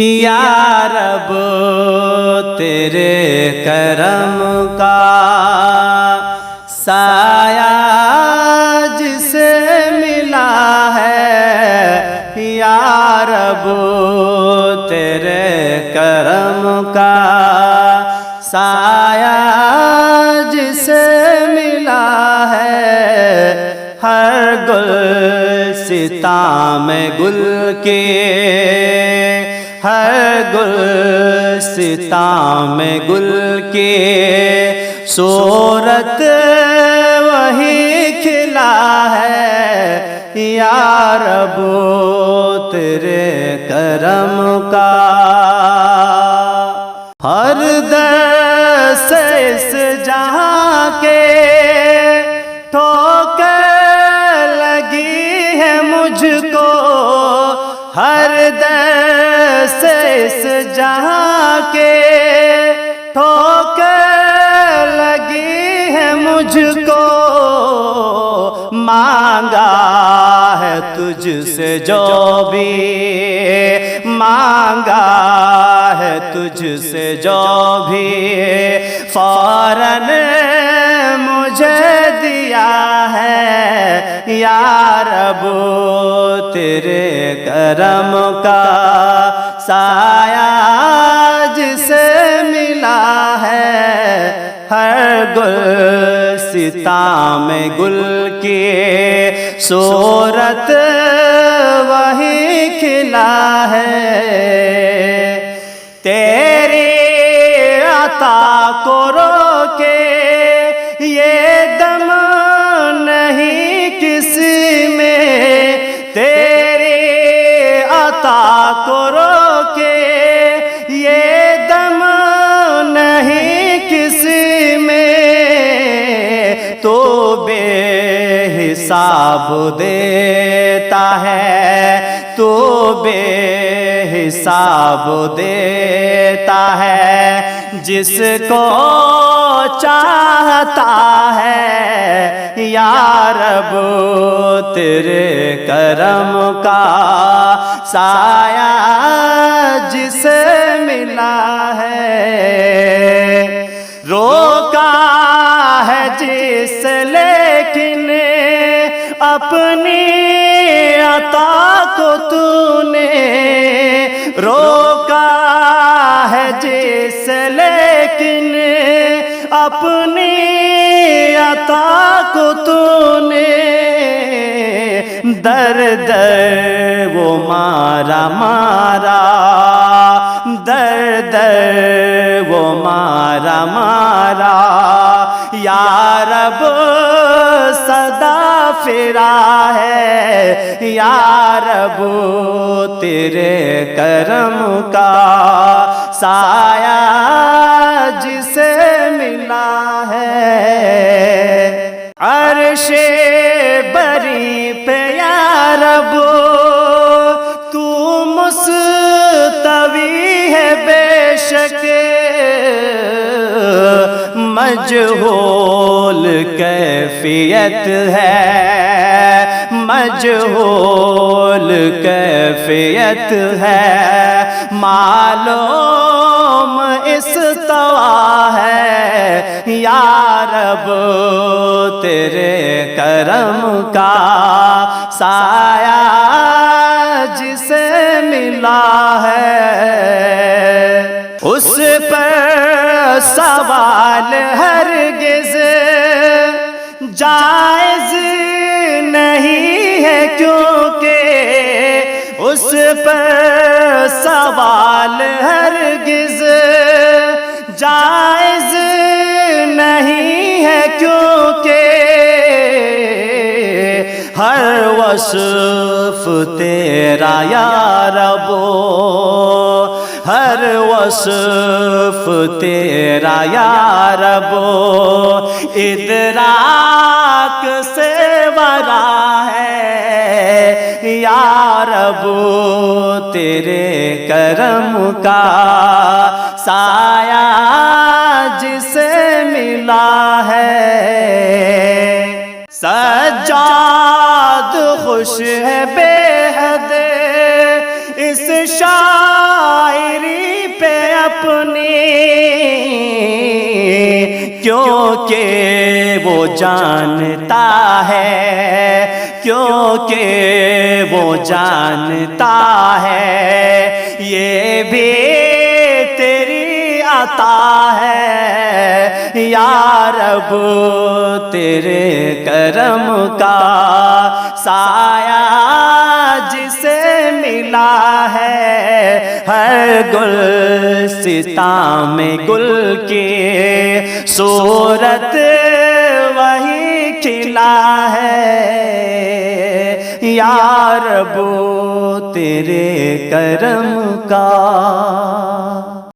یا رب تیرے کرم کا سایہ جسے ملا ہے، یا رب تیرے کرم کا سایہ جسے ملا ہے، ہر گلستان میں گل کے، ہر گلستان میں گل کے صورت وہی کھلا ہے، یا رب تیرے کرم کا ہر در سے اس جہاں کے ٹھوکر لگی ہے مجھ کو، ہر در سے اس جہاں کے ٹھوکر لگی ہے مجھ کو، مانگا ہے تجھ سے جو بھی مانگا ہے تجھ سے جو بھی فوراً مجھے دیا ہے، یا رب تیرے کرم کا سایہ جسے ملا ہے، ہر گلستان میں گل کی صورت وہی کھلا ہے، تیری عطا کو روکے یہ دم نہیں کسی میں، تیری عطا کو روکے یہ دم نہیں کسی میں، تو بے حساب دیتا ہے، تو بے حساب دیتا ہے جس کو چاہتا ہے، یا رب تیرے کرم کا سایہ جسے ملا ہے، روکا ہے جس لیکن اپنی عطا کو تو نے روکا ہے جس لیکن اپنی عطا کو تو نے در در وہ مارا مارا، در در وہ مارا مارا، یا رب صدا پھرا ہے، یا رب تیرے کرم کا سایہ جسے ملا ہے، عرش بری پہ یا رب تو مستوی ہے بے شک، مجہول کیفیت ہے، مجہول کیفیت ہے، معلوم استوا ہے، یا رب تیرے کرم کا سایہ جسے ملا ہے، اس پر سوال ہرگز جائز نہیں ہے، کیونکہ اس پر سوال ہرگز جائز نہیں ہے، کیونکہ ہر وصف تیرا یا رب، ہر وصف تیرا یا رب ادراک سے ورا ہے، یا رب تیرے کرم کا سایہ جسے ملا ہے، سجاد خوش ہے بے حد اس شاعر اپنی، کیونکہ وہ جانتا ہے، کیونکہ وہ جانتا ہے یہ بھی تیری عطا ہے یا رب، تیرے کرم کا سایہ جسے ملا ہے، ہر گلستان میں گل کی صورت وہی کھلا ہے یا رب، تیرے کرم کا